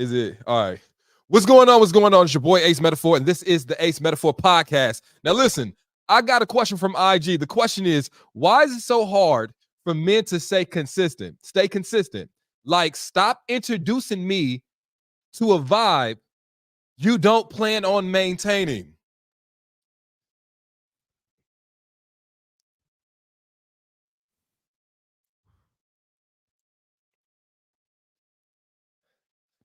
Is it? All right. What's going on? What's going on? It's your boy Ace Metaphor, and this is the Ace Metaphor podcast. Now, listen, I got a question from IG. The question is, why is it so hard for men to stay consistent? Stay consistent. Like, stop introducing me to a vibe you don't plan on maintaining.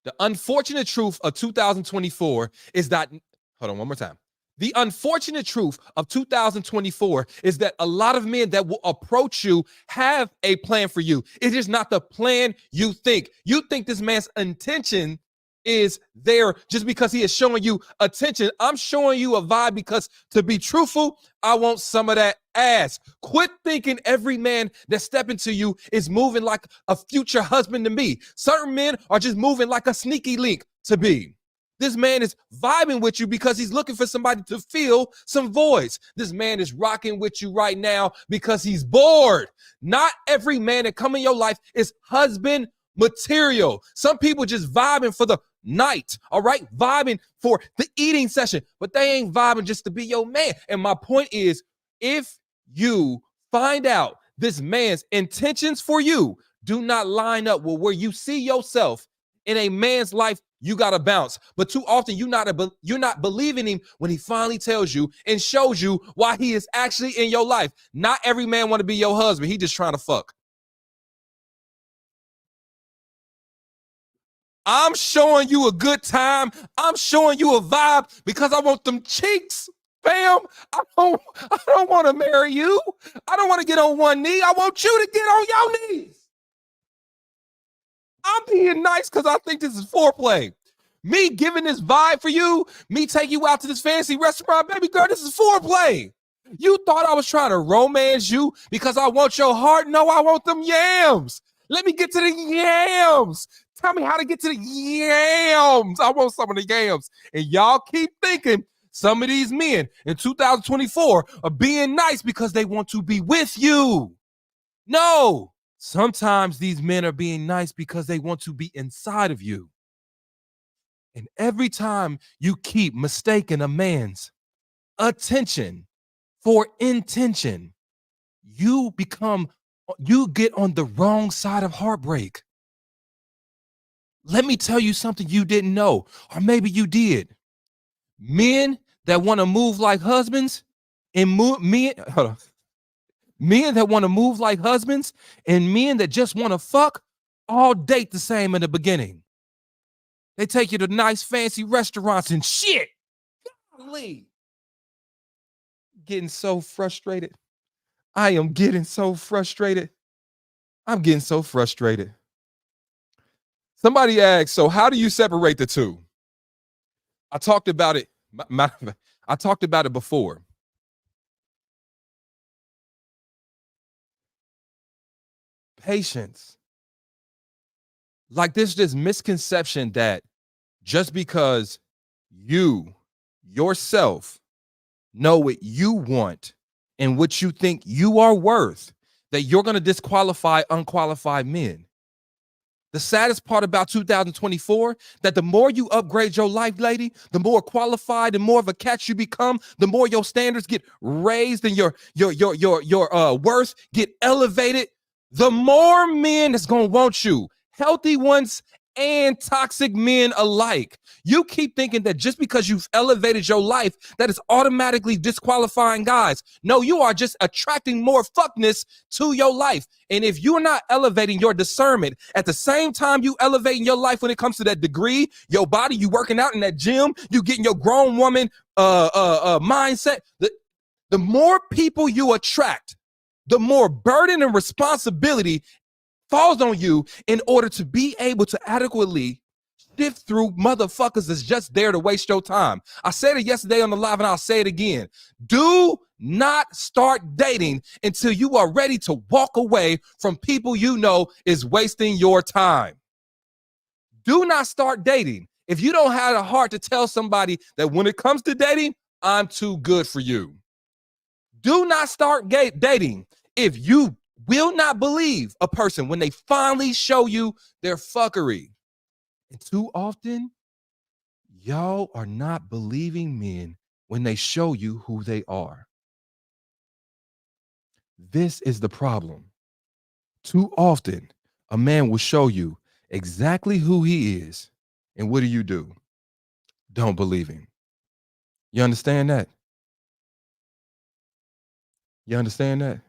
The unfortunate truth of 2024 is that, hold on, one more time. The unfortunate truth of 2024 is that a lot of men that will approach you have a plan for you. It is not the plan you think. You think this man's intention is there just because he is showing you attention. I'm showing you a vibe because, to be truthful, I want some of that ass. Quit thinking every man that step into you is moving like a future husband to me. Certain men are just moving like a sneaky link to be. This man is vibing with you because he's looking for somebody to fill some voids. This man is rocking with you right now because he's bored. Not every man that come in your life is husband material. Some people just vibing for the night, all right? Vibing for the eating session, but they ain't vibing just to be your man. And my point is, if you find out this man's intentions for you do not line up with where you see yourself in a man's life, you gotta bounce. But too often you're not believing him when he finally tells you and shows you why he is actually in your life. Not every man want to be your husband. He just trying to fuck. I'm showing you a good time. I'm showing you a vibe because I want them cheeks, fam. I don't want to marry you. I don't want to get on one knee. I want you to get on your knees. I'm being nice because I think this is foreplay. Me giving this vibe for you, me taking you out to this fancy restaurant, baby girl, this is foreplay. You thought I was trying to romance you because I want your heart? No, I want them yams. Let me get to the yams. Tell me how to get to the yams. I want some of the yams. And y'all keep thinking some of these men in 2024 are being nice because they want to be with you. No. Sometimes these men are being nice because they want to be inside of you. And every time you keep mistaking a man's attention for intention, you get on the wrong side of heartbreak. Let me tell you something you didn't know, or maybe you did. Men that want to move like husbands and men that want to move like husbands and men that just want to fuck all date the same in the beginning. They take you to nice fancy restaurants and shit. Golly. Getting so frustrated. I am getting so frustrated. I'm getting so frustrated. Somebody asked, so how do you separate the two? I talked about it. I talked about it before. Patience. Like there's this misconception that just because you yourself know what you want and what you think you are worth, that you're going to disqualify unqualified men. The saddest part about 2024, that the more you upgrade your life, lady, the more qualified and more of a catch you become, the more your standards get raised and your worth get elevated, the more men that's going to want you, healthy ones and toxic men alike. You keep thinking that just because you've elevated your life, that is automatically disqualifying guys. No, you are just attracting more fuckness to your life. And if you're not elevating your discernment at the same time you elevating your life when it comes to that degree, your body, you working out in that gym, you getting your grown woman mindset, the more people you attract, the more burden and responsibility falls on you in order to be able to adequately sift through motherfuckers that's just there to waste your time. I said it yesterday on the live and I'll say it again. Do not start dating until you are ready to walk away from people you know is wasting your time. Do not start dating if you don't have the heart to tell somebody that when it comes to dating, I'm too good for you. Do not start dating if you will not believe a person when they finally show you their fuckery. And too often, y'all are not believing men when they show you who they are. This is the problem. Too often, a man will show you exactly who he is. And what do? Don't believe him. You understand that? You understand that?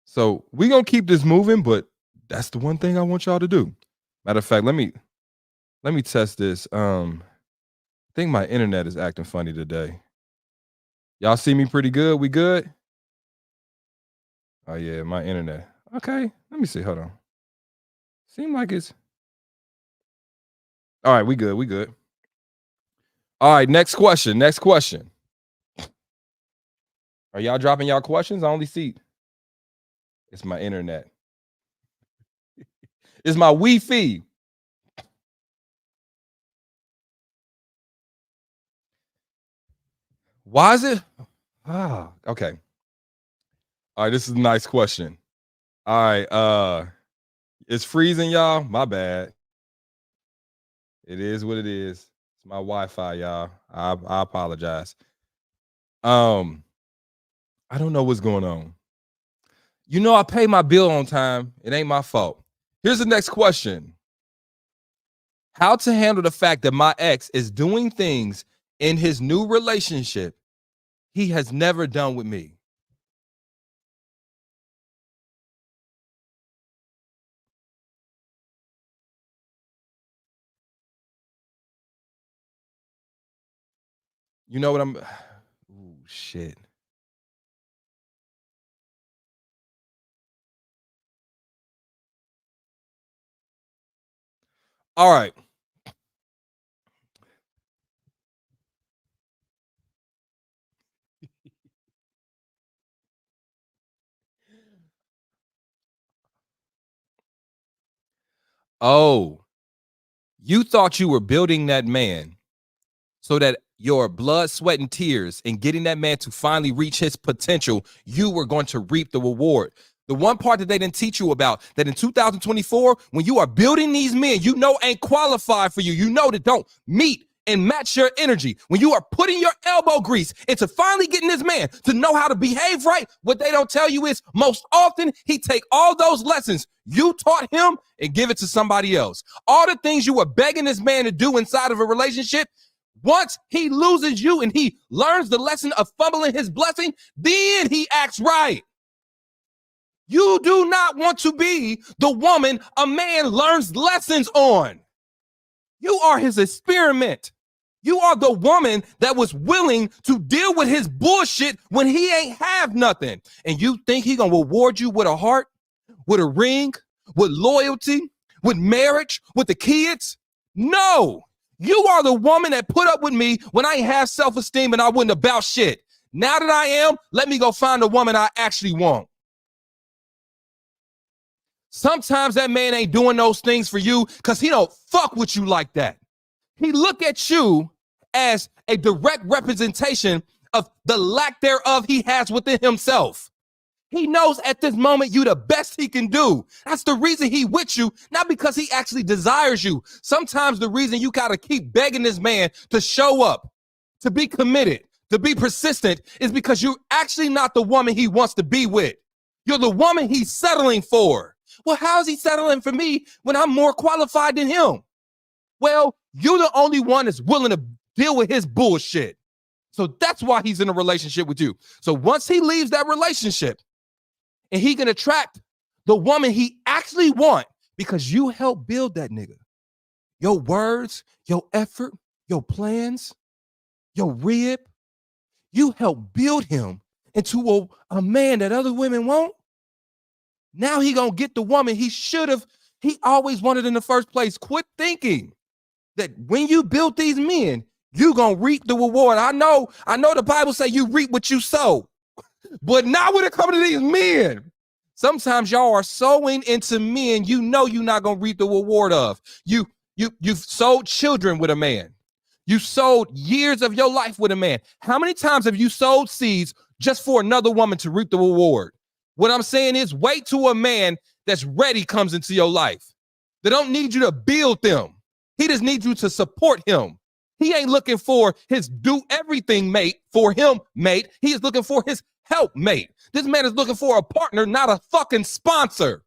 So we're gonna keep this moving, but that's the one thing I want y'all to do. Matter of fact, let me test this. I think my internet is acting funny today. Y'all see me pretty good? We good? Oh yeah, my internet. Okay, let me see. Hold on. Seem like it's all right. We good. We good. All right. Next question. Next question. Are y'all dropping y'all questions? I only see it's my internet. It's my Wi-Fi. Why is it? Ah, okay. All right. This is a nice question. All right. It's freezing, y'all. My bad. It is what it is. It's my Wi-Fi, y'all. I apologize. I don't know what's going on. You know, I pay my bill on time. It ain't my fault. Here's the next question. How to handle the fact that my ex is doing things in his new relationship he has never done with me. You know what I'm Ooh, shit. All right. Oh, you thought you were building that man so that your blood, sweat, and tears and getting that man to finally reach his potential, you were going to reap the reward. The one part that they didn't teach you about that in 2024, when you are building these men, you know ain't qualified for you. You know that don't meet and match your energy. When you are putting your elbow grease into finally getting this man to know how to behave right, what they don't tell you is most often he take all those lessons you taught him and give it to somebody else. All the things you were begging this man to do inside of a relationship, once he loses you and he learns the lesson of fumbling his blessing, then he acts right. You do not want to be the woman a man learns lessons on. You are his experiment. You are the woman that was willing to deal with his bullshit when he ain't have nothing. And you think he gonna reward you with a heart, with a ring, with loyalty, with marriage, with the kids? No. You are the woman that put up with me when I ain't have self-esteem and I wasn't about shit. Now that I am, let me go find a woman I actually want. Sometimes that man ain't doing those things for you because he don't fuck with you like that. He look at you as a direct representation of the lack thereof he has within himself. He knows at this moment you the best he can do. That's the reason he with you, not because he actually desires you. Sometimes the reason you gotta keep begging this man to show up, to be committed, to be persistent is because you're actually not the woman he wants to be with. You're the woman he's settling for. Well, how is he settling for me when I'm more qualified than him? Well, you're the only one that's willing to deal with his bullshit. So that's why he's in a relationship with you. So once he leaves that relationship and he can attract the woman he actually want because you help build that nigga. Your words, your effort, your plans, your rib, you help build him into a man that other women won't. Now he gonna get the woman he always wanted in the first place. Quit thinking that when you build these men, you gonna reap the reward. I know the Bible say you reap what you sow, but not when it comes to these men. Sometimes y'all are sowing into men you know you're not gonna reap the reward of. You've sowed children with a man. You sowed years of your life with a man. How many times have you sowed seeds just for another woman to reap the reward? What I'm saying is wait till a man that's ready comes into your life. They don't need you to build them. He just needs you to support him. He ain't looking for his do everything mate for him mate. He is looking for his help mate. This man is looking for a partner, not a fucking sponsor,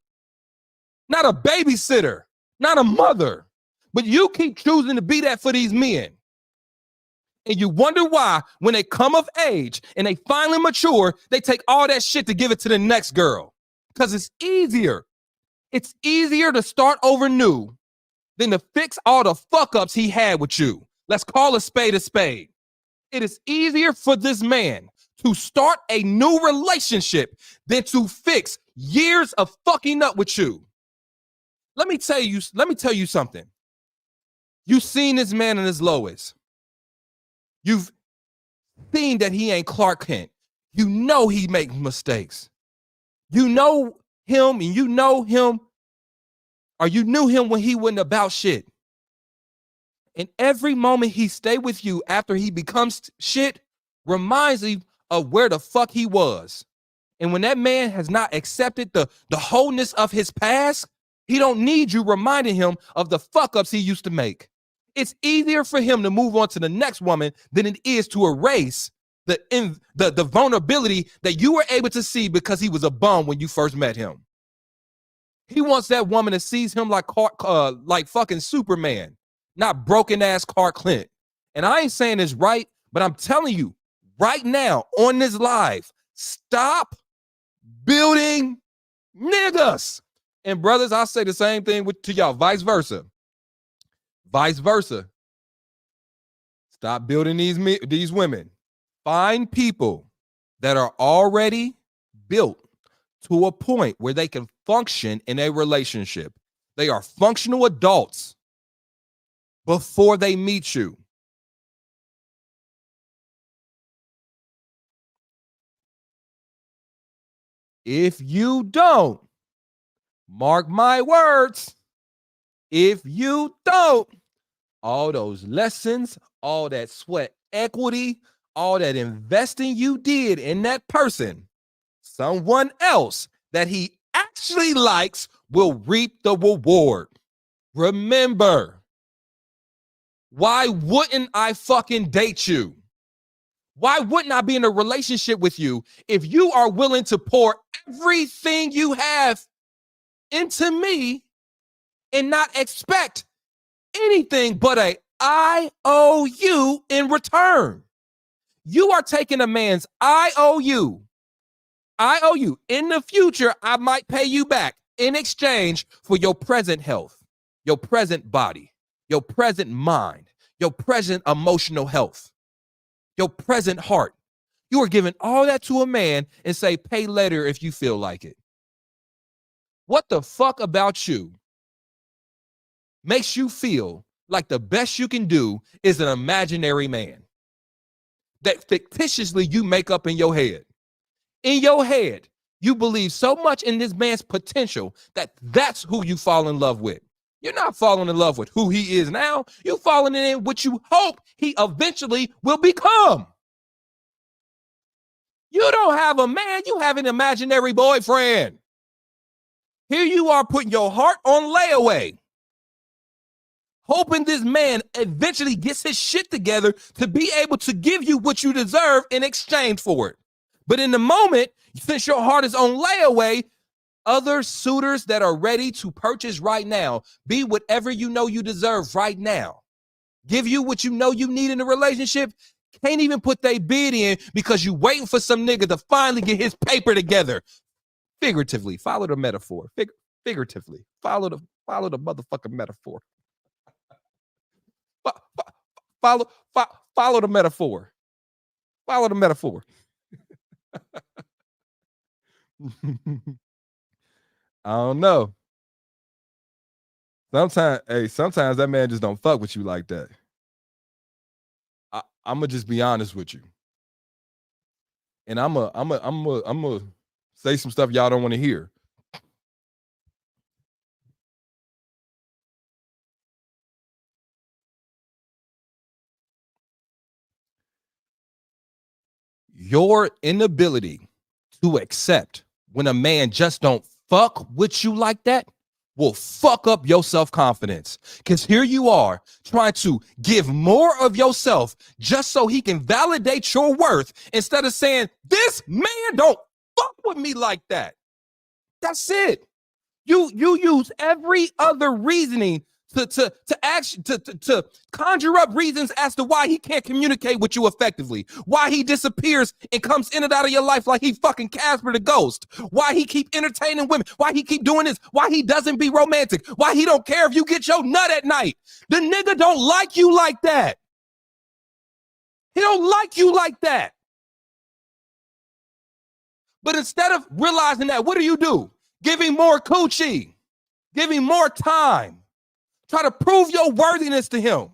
not a babysitter, not a mother. But you keep choosing to be that for these men. And you wonder why, when they come of age and they finally mature, they take all that shit to give it to the next girl. Because it's easier. It's easier to start over new than to fix all the fuck ups he had with you. Let's call a spade a spade. It is easier for this man to start a new relationship than to fix years of fucking up with you. Let me tell you something. You've seen this man in his lowest. You've seen that he ain't Clark Kent. You know he makes mistakes. You know him, and you know him, or you knew him when he wasn't about shit. And every moment he stay with you after he becomes shit reminds you of where the fuck he was. And when that man has not accepted the wholeness of his past, he don't need you reminding him of the fuck ups he used to make. It's easier for him to move on to the next woman than it is to erase the vulnerability that you were able to see because he was a bum when you first met him. He wants that woman that sees him like fucking Superman, not broken ass Clark Kent. And I ain't saying this right, but I'm telling you right now on this live, stop building niggas. And brothers, I'll say the same thing to y'all, vice versa. Vice versa. Stop building these women. Find people that are already built to a point where they can function in a relationship. They are functional adults before they meet you. If you don't, mark my words, if you don't, all those lessons, all that sweat equity, all that investing you did in that person, someone else that he actually likes will reap the reward. Remember, why wouldn't I fucking date you? Why wouldn't I be in a relationship with you if you are willing to pour everything you have into me and not expect anything but a IOU in return? You are taking a man's IOU. In the future, I might pay you back in exchange for your present health, your present body, your present mind, your present emotional health, your present heart. You are giving all that to a man and say, pay later if you feel like it. What the fuck about you makes you feel like the best you can do is an imaginary man that fictitiously you make up in your head? In your head, you believe so much in this man's potential that that's who you fall in love with. You're not falling in love with who he is now. You're falling in what you hope he eventually will become. You don't have a man, you have an imaginary boyfriend. Here you are putting your heart on layaway, hoping this man eventually gets his shit together to be able to give you what you deserve in exchange for it. But in the moment, since your heart is on layaway, other suitors that are ready to purchase right now, be whatever you know you deserve right now, give you what you know you need in a relationship, can't even put their bid in because you waiting for some nigga to finally get his paper together. Figuratively, follow the metaphor. Figuratively, follow the motherfucking metaphor. Follow the metaphor. Follow the metaphor. I don't know. Sometimes that man just don't fuck with you like that. I'm gonna just be honest with you, and I'm gonna say some stuff y'all don't want to hear. Your inability to accept when a man just don't fuck with you like that will fuck up your self-confidence. Because here you are trying to give more of yourself just so he can validate your worth instead of saying, this man don't fuck with me like that. That's it. You use every other reasoning to conjure up reasons as to why he can't communicate with you effectively, why he disappears and comes in and out of your life like he fucking Casper the Ghost, why he keep entertaining women, why he keep doing this, why he doesn't be romantic, why he don't care if you get your nut at night. The nigga don't like you like that. He don't like you like that. But instead of realizing that, what do? Give him more coochie. Give him more time. Try to prove your worthiness to him.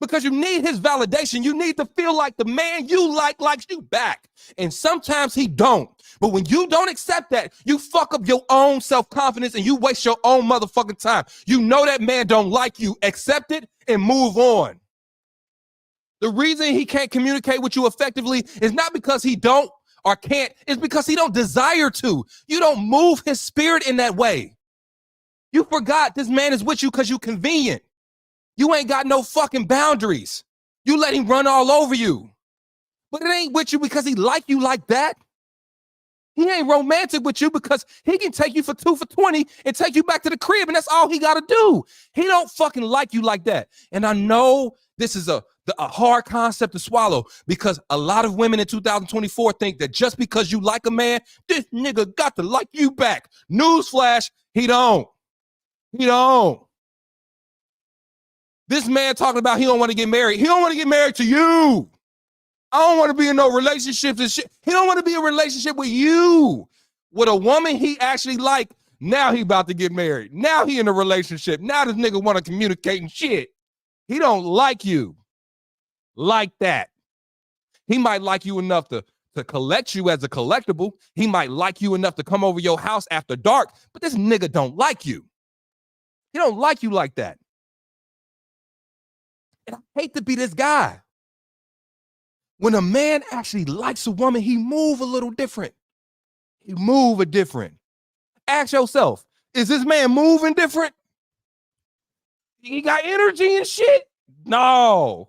Because you need his validation. You need to feel like the man you like likes you back. And sometimes he don't. But when you don't accept that, you fuck up your own self-confidence and you waste your own motherfucking time. You know that man don't like you. Accept it and move on. The reason he can't communicate with you effectively is not because he don't or can't, it's because he don't desire to. You don't move his spirit in that way. You forgot this man is with you because you convenient. You ain't got no fucking boundaries. You let him run all over you. But it ain't with you because he like you like that. He ain't romantic with you because he can take you for 2 for 20 and take you back to the crib, and that's all he got to do. He don't fucking like you like that. And I know this is a hard concept to swallow because a lot of women in 2024 think that just because you like a man, this nigga got to like you back. Newsflash, he don't. He don't. This man talking about he don't want to get married. He don't want to get married to you. I don't want to be in no relationships and shit. He don't want to be in a relationship with you. With a woman he actually like, now he about to get married. Now he in a relationship. Now this nigga want to communicate and shit. He don't like you like that. He might like you enough to collect you as a collectible. He might like you enough to come over your house after dark, but this nigga don't like you. He don't like you like that. And I hate to be this guy. When a man actually likes a woman, he move a little different. He move a different. Ask yourself, is this man moving different? He got energy and shit? No.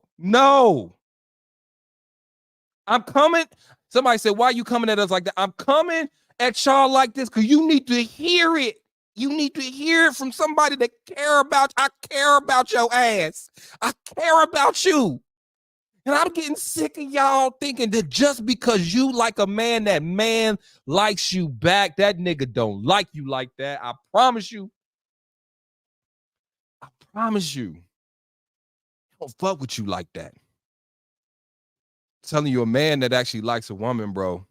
I'm coming. Somebody said, why are you coming at us like that? I'm coming at y'all like this because you need to hear it. You need to hear it from somebody that care about. I care about your ass. I care about you. And I'm getting sick of y'all thinking that just because you like a man, that man likes you back. That nigga don't like you like that. I promise you. I promise you. I don't fuck with you like that. I'm telling you, a man that actually likes a woman, bro.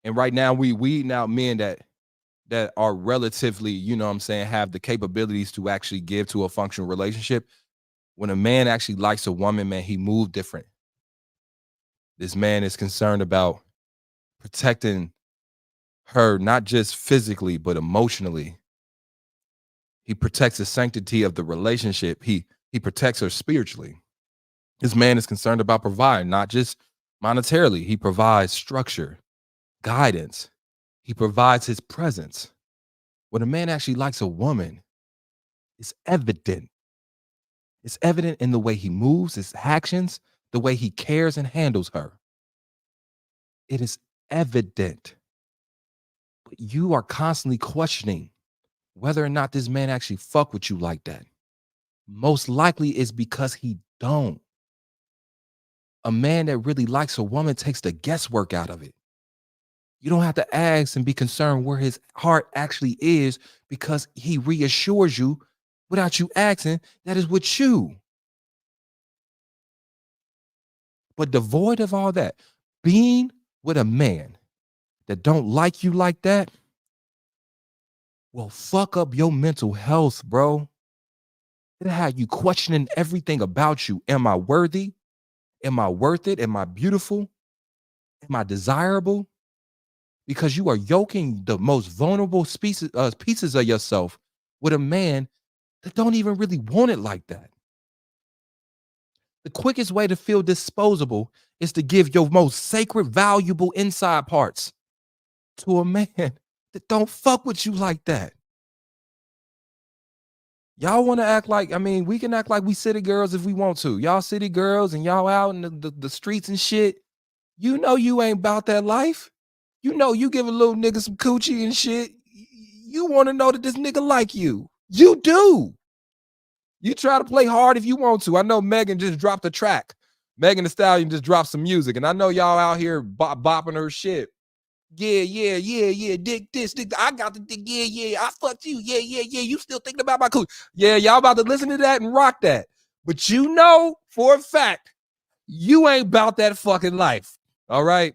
And right now we weeding out men that are relatively, you know what I'm saying, have the capabilities to actually give to a functional relationship. When a man actually likes a woman, man, he moves different. This man is concerned about protecting her, not just physically, but emotionally. He protects the sanctity of the relationship. He protects her spiritually. This man is concerned about providing, not just monetarily. He provides structure, guidance. He provides his presence. When a man actually likes a woman, it's evident. It's evident in the way he moves, his actions, the way he cares and handles her. It is evident. But you are constantly questioning whether or not this man actually fuck with you like that. Most likely it's because he don't. A man that really likes a woman takes the guesswork out of it. You don't have to ask and be concerned where his heart actually is because he reassures you without you asking that is with you. But devoid of all that, being with a man that don't like you like that will fuck up your mental health, bro. It'll have you questioning everything about you. Am I worthy? Am I worth it? Am I beautiful? Am I desirable? Because you are yoking the most vulnerable pieces of yourself with a man that don't even really want it like that. The quickest way to feel disposable is to give your most sacred, valuable inside parts to a man that don't fuck with you like that. Y'all want to act like, I mean, we can act like we city girls if we want to. Y'all city girls and y'all out in the streets and shit. You know you ain't about that life. You know you give a little nigga some coochie and shit. You want to know that this nigga like you. You do. You try to play hard if you want to. I know Megan just dropped a track. Megan Thee Stallion just dropped some music, and I know y'all out here bopping her shit. Yeah. Dick this, dick. I got the dick. Yeah. I fucked you. Yeah. You still thinking about my coochie? Yeah, y'all about to listen to that and rock that. But you know for a fact, you ain't about that fucking life. All right.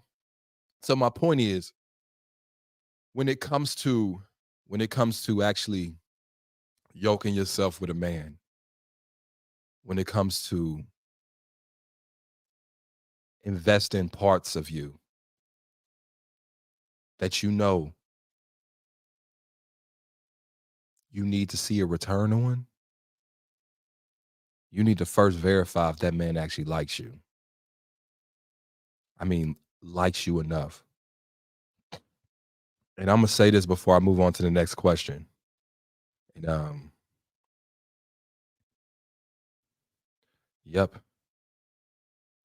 So my point is, when it comes to actually yoking yourself with a man, when it comes to investing parts of you that you know you need to see a return on, you need to first verify if that man actually likes you. I mean, likes you enough. And I'm gonna say this before I move on to the next question. And yep.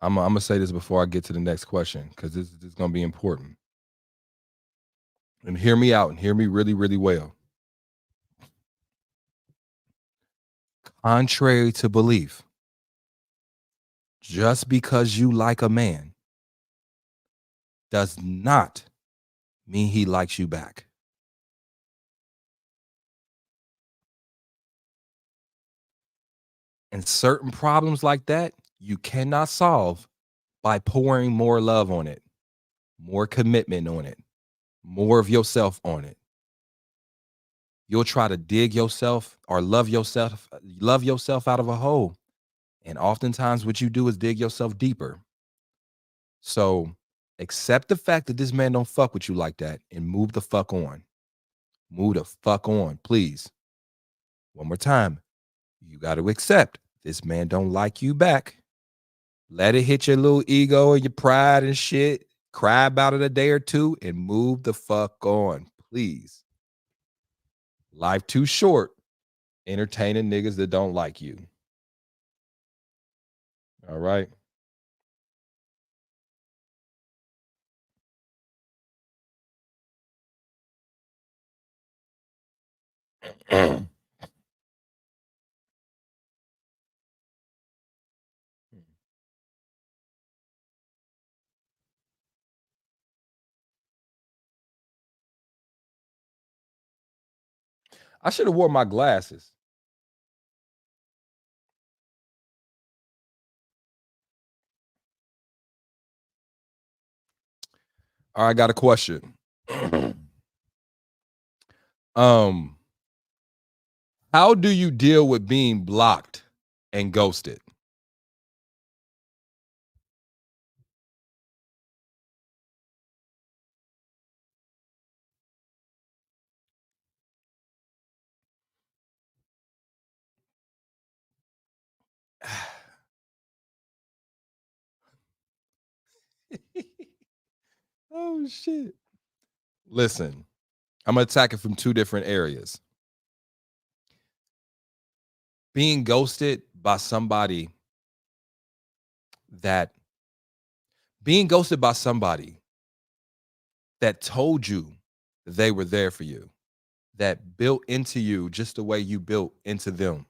I'm gonna say this before I get to the next question because this is gonna be important. And hear me out and hear me really, really well. Contrary to belief, just because you like a man does not mean he likes you back. And certain problems like that, you cannot solve by pouring more love on it, more commitment on it, more of yourself on it. You'll try to dig yourself or love yourself out of a hole. And oftentimes what you do is dig yourself deeper. So accept the fact that this man don't fuck with you like that and move the fuck on. Move the fuck on, please. One more time. You got to accept this man don't like you back. Let it hit your little ego and your pride and shit. Cry about it a day or two and move the fuck on, please. Life too short entertaining niggas that don't like you. All right. I should have worn my glasses. All right, I got a question. How do you deal with being blocked and ghosted? Oh shit. Listen, I'm gonna attack it from two different areas. Being ghosted by somebody that told you they were there for you, that built into you just the way you built into them.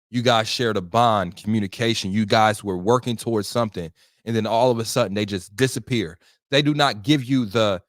You guys shared a bond, communication. You guys were working towards something, and then all of a sudden they just disappear. They do not give you the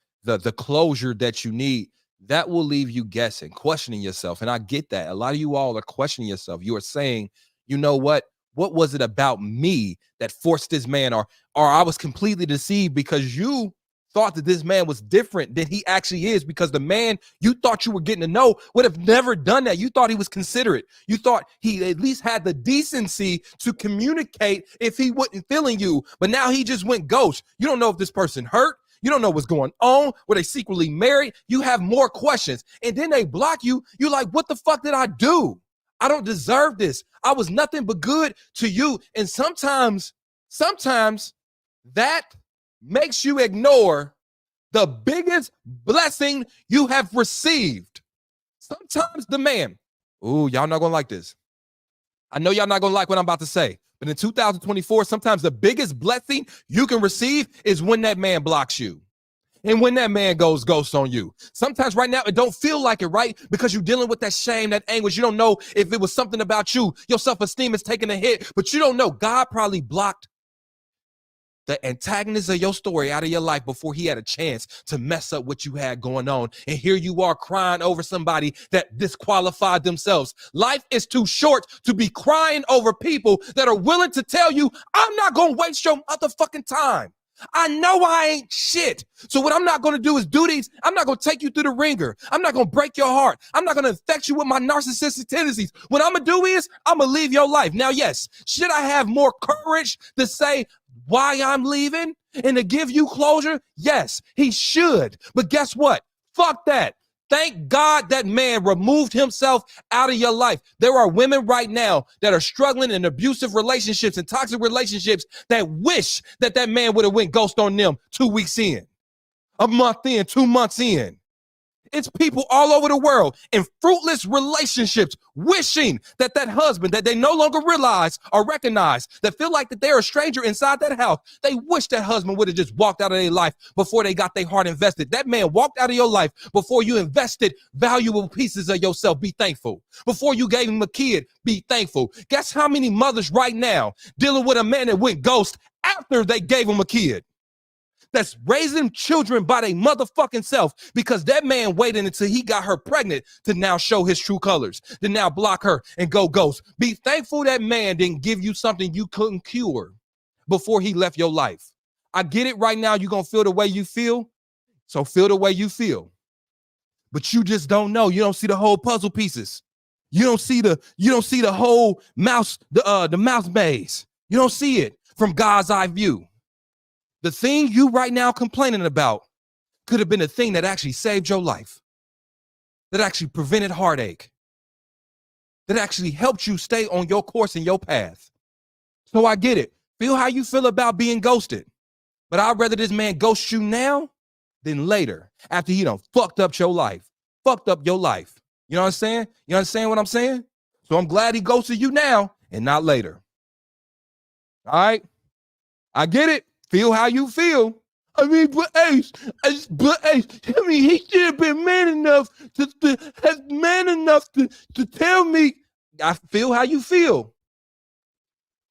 closure that you need. That will leave you guessing, questioning yourself. And I get that. A lot of you all are questioning yourself. You are saying, you know what? What was it about me that forced this man, or I was completely deceived because you thought that this man was different than he actually is, because the man you thought you were getting to know would have never done that. You thought he was considerate. You thought he at least had the decency to communicate if he wasn't feeling you. But now he just went ghost. You don't know if this person hurt. You don't know what's going on. Were they secretly married? You have more questions. And then they block you. You're like, what the fuck did I do? I don't deserve this. I was nothing but good to you. And sometimes that makes you ignore the biggest blessing you have received. Sometimes the man, ooh, y'all not gonna like this. I know y'all not gonna like what I'm about to say, but in 2024, sometimes the biggest blessing you can receive is when that man blocks you. And when that man goes ghost on you. Sometimes right now it don't feel like it, right? Because you're dealing with that shame, that anguish. You don't know if it was something about you. Your self-esteem is taking a hit, but you don't know. God probably blocked the antagonist of your story out of your life before he had a chance to mess up what you had going on. And here you are crying over somebody that disqualified themselves. Life is too short to be crying over people that are willing to tell you, I'm not going to waste your motherfucking time. I know I ain't shit. So what I'm not going to do is do these. I'm not going to take you through the ringer. I'm not going to break your heart. I'm not going to infect you with my narcissistic tendencies. What I'm going to do is I'm going to leave your life. Now, yes, should I have more courage to say why I'm leaving and to give you closure? Yes, he should. But guess what? Fuck that. Thank God that man removed himself out of your life. There are women right now that are struggling in abusive relationships and toxic relationships that wish that that man would have went ghost on them 2 weeks in, a month in, 2 months in. It's people all over the world in fruitless relationships wishing that that husband that they no longer realize or recognize, that feel like that they're a stranger inside that house. They wish that husband would have just walked out of their life before they got their heart invested. That man walked out of your life before you invested valuable pieces of yourself. Be thankful. Before you gave him a kid, be thankful. Guess how many mothers right now dealing with a man that went ghost after they gave him a kid? That's raising children by their motherfucking self because that man waited until he got her pregnant to now show his true colors, to now block her and go ghost. Be thankful that man didn't give you something you couldn't cure before he left your life. I get it right now. You're going to feel the way you feel. So feel the way you feel. But you just don't know. You don't see the whole puzzle pieces. You don't see the whole mouse, the mouse maze. You don't see it from God's eye view. The thing you right now complaining about could have been a thing that actually saved your life, that actually prevented heartache, that actually helped you stay on your course and your path. So I get it. Feel how you feel about being ghosted. But I'd rather this man ghost you now than later after he done fucked up your life. Fucked up your life. You know what I'm saying? You understand what I'm saying? So I'm glad he ghosted you now and not later. All right? I get it. Feel how you feel. I mean, but Ace, I mean, he should have been man enough to tell me. I feel how you feel.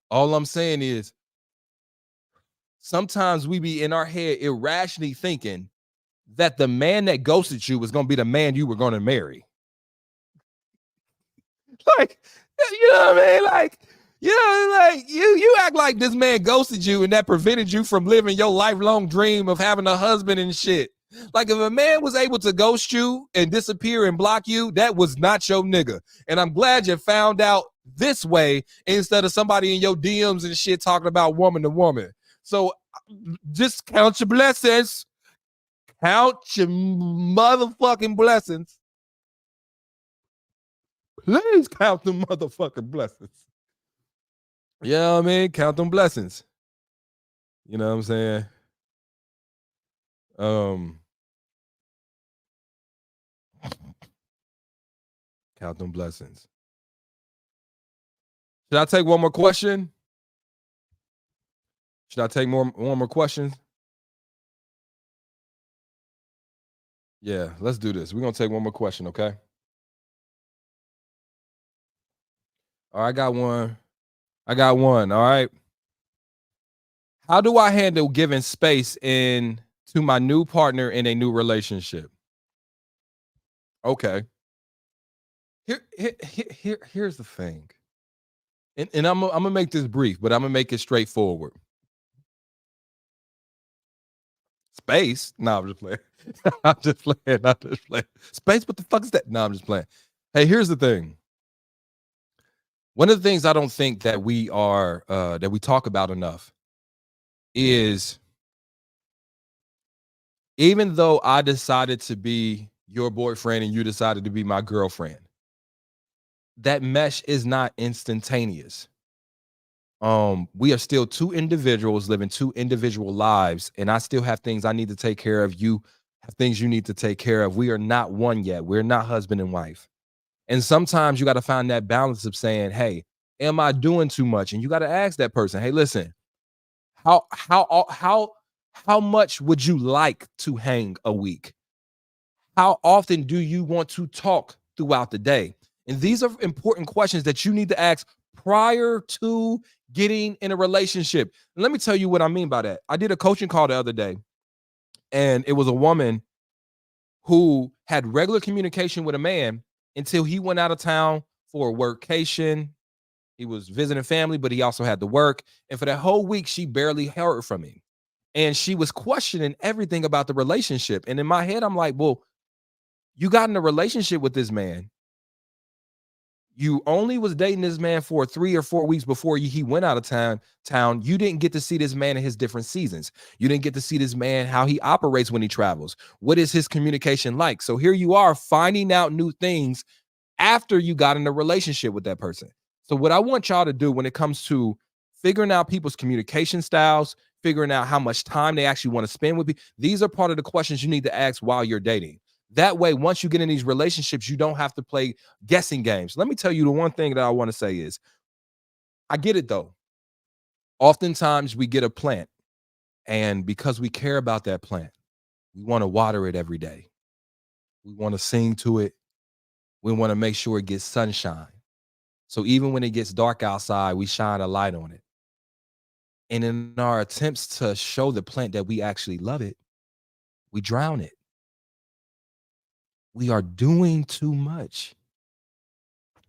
All I'm saying is, sometimes we be in our head irrationally thinking that the man that ghosted you was going to be the man you were going to marry. Like, you know what I mean? Like, you know, like you act like this man ghosted you and that prevented you from living your lifelong dream of having a husband and shit. Like if a man was able to ghost you and disappear and block you, that was not your nigga. And I'm glad you found out this way instead of somebody in your DMs and shit talking about woman to woman. So just count your blessings. Count your motherfucking blessings. Please count the motherfucking blessings. Yeah, I mean, count them blessings. You know what I'm saying? Count them blessings. Should I take one more question? Should I take one more question? Yeah, let's do this. We're gonna take one more question, okay? All right, I got one. All right. How do I handle giving space to my new partner in a new relationship? Okay. Here's the thing. And I'm gonna make this brief, but I'm gonna make it straightforward. Space? No, I'm just playing. I'm just playing. Space? What the fuck is that? No, I'm just playing. Hey, here's the thing. One of the things I don't think that we talk about enough is, even though I decided to be your boyfriend and you decided to be my girlfriend, that mesh is not instantaneous. We are still two individuals living two individual lives, and I still have things I need to take care of. You have things you need to take care of. We are not one yet. We're not husband and wife. And sometimes you got to find that balance of saying, hey, Am I doing too much? And you got to ask that person, hey, listen, how much would you like to hang a week? How often do you want to talk throughout the day? And these are important questions that you need to ask prior to getting in a relationship. And let me tell you what I mean by that. I did a coaching call the other day, and it was a woman who had regular communication with a man until he went out of town for a workcation. He was visiting family, but he also had to work. And for that whole week, she barely heard from him. And she was questioning everything about the relationship. And in my head, I'm like, well, you got in a relationship with this man. You only was dating this man for 3 or 4 weeks before he went out of town. You didn't get to see this man in his different seasons. You didn't get to see this man, how he operates when he travels. What is his communication like? So here you are finding out new things after you got in a relationship with that person. So what I want y'all to do when it comes to figuring out people's communication styles, figuring out how much time they actually want to spend with you, these are part of the questions you need to ask while you're dating. That way, once you get in these relationships, you don't have to play guessing games. Let me tell you the one thing that I want to say is, I get it though. Oftentimes we get a plant, and because we care about that plant, we want to water it every day. We want to sing to it. We want to make sure it gets sunshine. So even when it gets dark outside, we shine a light on it. And in our attempts to show the plant that we actually love it, we drown it. We are doing too much.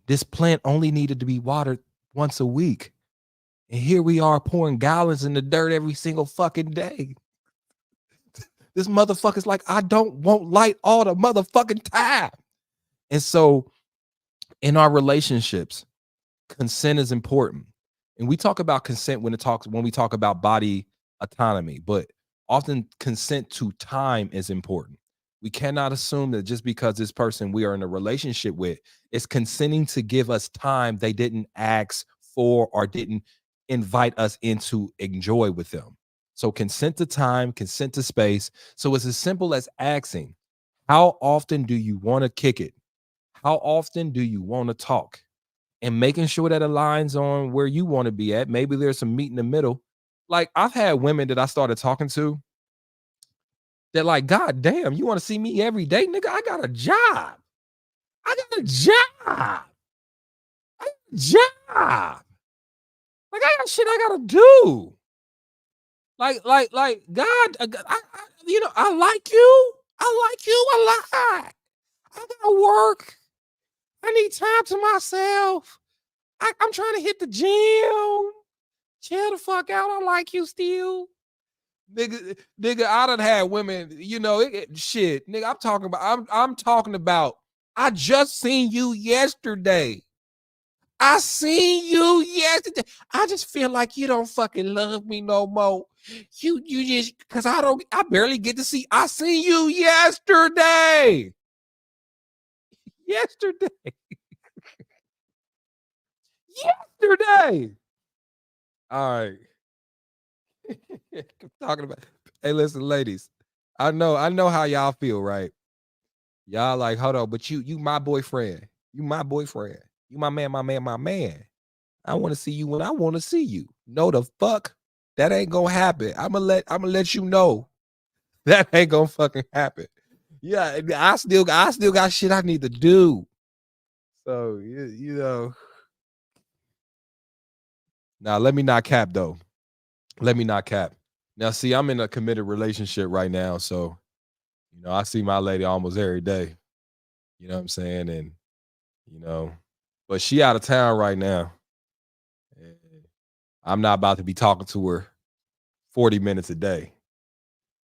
This plant only needed to be watered once a week. And here we are pouring gallons in the dirt every single fucking day. This motherfucker's like, I don't want light all the motherfucking time. And so in our relationships, consent is important. And we talk about consent when we talk about body autonomy, but often consent to time is important. We cannot assume that just because this person we are in a relationship with is consenting to give us time they didn't ask for or didn't invite us in to enjoy with them. So consent to time, consent to space. So it's as simple as asking, how often do you want to kick it? How often do you want to talk? And making sure that aligns on where you want to be at. Maybe there's some meet in the middle. Like I've had women that I started talking to that like, God damn, you want to see me every day? Nigga, I got a job. I got a job. I got a job. Like I got shit I gotta do. Like God, I like you. I like you a lot. I gotta work. I need time to myself. I'm trying to hit the gym. Chill the fuck out. I like you still. Nigga, I done had women, shit. Nigga, I'm talking about, I just seen you yesterday. I seen you yesterday. I just feel like you don't fucking love me no more. You just because I barely get to see. I seen you yesterday. Yesterday. Yesterday. All right. Talking about. Hey, listen, ladies. I know how y'all feel, right? Y'all like, hold on, but you my boyfriend. You my boyfriend. You my man, my man, my man. I want to see you when I want to see you. No, the fuck. That ain't gonna happen. I'm gonna let you know. That ain't gonna fucking happen. Yeah, I still got shit I need to do. So now let me not cap though. Let me not cap. Now, see, I'm in a committed relationship right now, so I see my lady almost every day. You know what I'm saying? And you know, but she out of town right now. And I'm not about to be talking to her 40 minutes a day.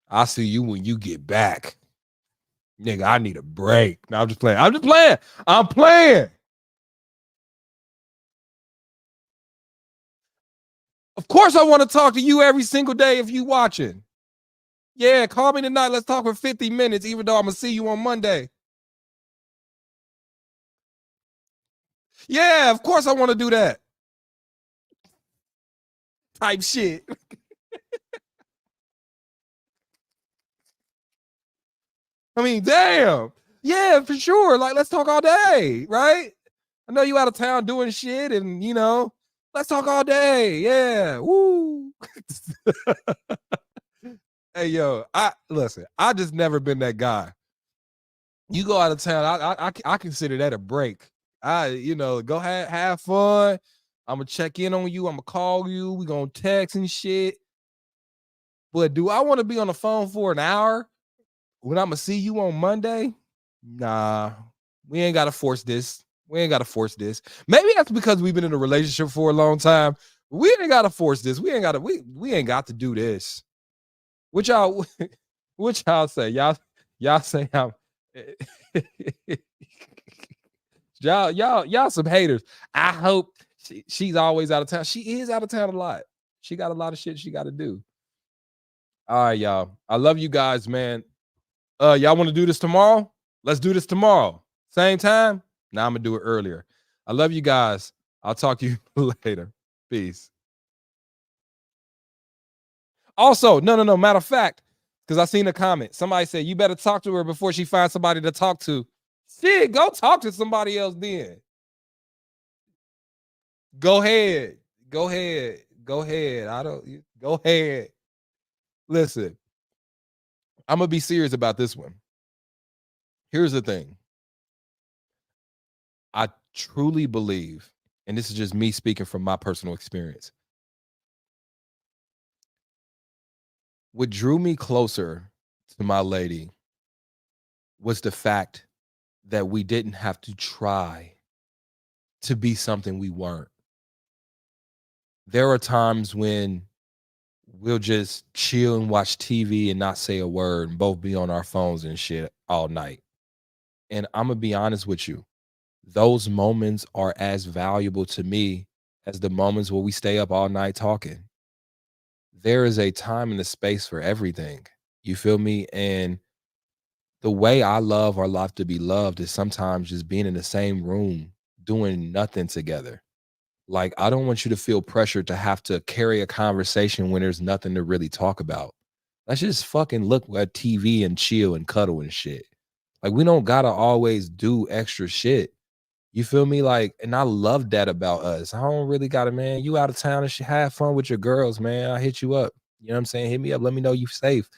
I'll see you when you get back. Nigga, I need a break. No, I'm just playing. I'm just playing. I'm playing. Of course, I want to talk to you every single day if you watching. Yeah, call me tonight. Let's talk for 50 minutes, even though I'm going to see you on Monday. Yeah, of course I want to do that. Type shit. I mean, damn. Yeah, for sure. Like, let's talk all day, right? I know you out of town doing shit, and let's talk all day. Yeah, woo. Hey, yo, I just never been that guy. You go out of town, I consider that a break. Go have fun. I'm gonna check in on you. I'm gonna call you. We gonna text and shit. But do I want to be on the phone for an hour when I'm gonna see you on Monday? Nah, we ain't gotta force this. We ain't gotta force this. Maybe that's because we've been in a relationship for a long time. We ain't gotta force this. We ain't got to do this. Which y'all which y'all say? Y'all say I'm y'all some haters. I hope she's always out of town. She is out of town a lot. She got a lot of shit she got to do. All right, y'all. I love you guys, man. Y'all want to do this tomorrow? Let's do this tomorrow. Same time? Now I'm gonna do it earlier. I love you guys. I'll talk to you later. Peace. Also, no. Matter of fact, because I seen a comment. Somebody said you better talk to her before she finds somebody to talk to. Shit, go talk to somebody else then. Go ahead. Go ahead. Go ahead. Go ahead. Listen, I'm gonna be serious about this one. Here's the thing. I truly believe, and this is just me speaking from my personal experience. What drew me closer to my lady was the fact that we didn't have to try to be something we weren't. There are times when we'll just chill and watch TV and not say a word and both be on our phones and shit all night. And I'm going to be honest with you. Those moments are as valuable to me as the moments where we stay up all night talking. There is a time and a space for everything. You feel me? And the way I love or love to be loved is sometimes just being in the same room, doing nothing together. Like, I don't want you to feel pressured to have to carry a conversation when there's nothing to really talk about. Let's just fucking look at TV and chill and cuddle and shit. Like, we don't gotta always do extra shit. You feel me? Like, and I love that about us. I don't really gotta, man, you out of town and shit, have fun with your girls, man. I hit you up. You know what I'm saying? Hit me up. Let me know you safe.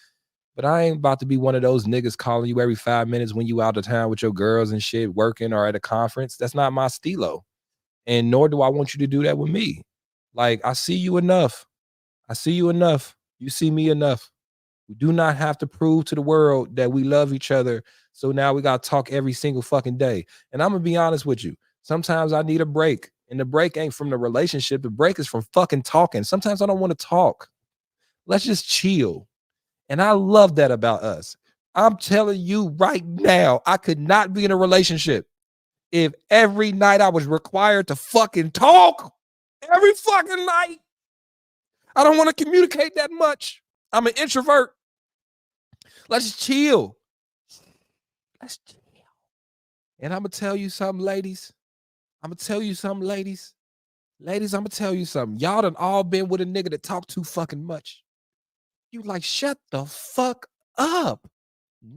But I ain't about to be one of those niggas calling you every 5 minutes when you out of town with your girls and shit, working or at a conference. That's not my stilo. And nor do I want you to do that with me. Like, I see you enough. I see you enough. You see me enough. We do not have to prove to the world that we love each other. So now we got to talk every single fucking day. And I'm going to be honest with you. Sometimes I need a break. And the break ain't from the relationship. The break is from fucking talking. Sometimes I don't want to talk. Let's just chill. And I love that about us. I'm telling you right now, I could not be in a relationship if every night I was required to fucking talk every fucking night. I don't want to communicate that much. I'm an introvert. Let's chill. Let's chill. And I'm going to tell you something, ladies. Ladies, I'm going to tell you something. Y'all done all been with a nigga that talk too fucking much. You like, shut the fuck up.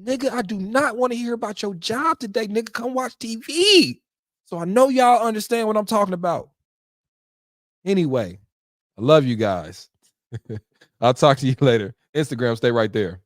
Nigga, I do not want to hear about your job today. Nigga, come watch TV. So I know y'all understand what I'm talking about. Anyway, I love you guys. I'll talk to you later. Instagram, stay right there.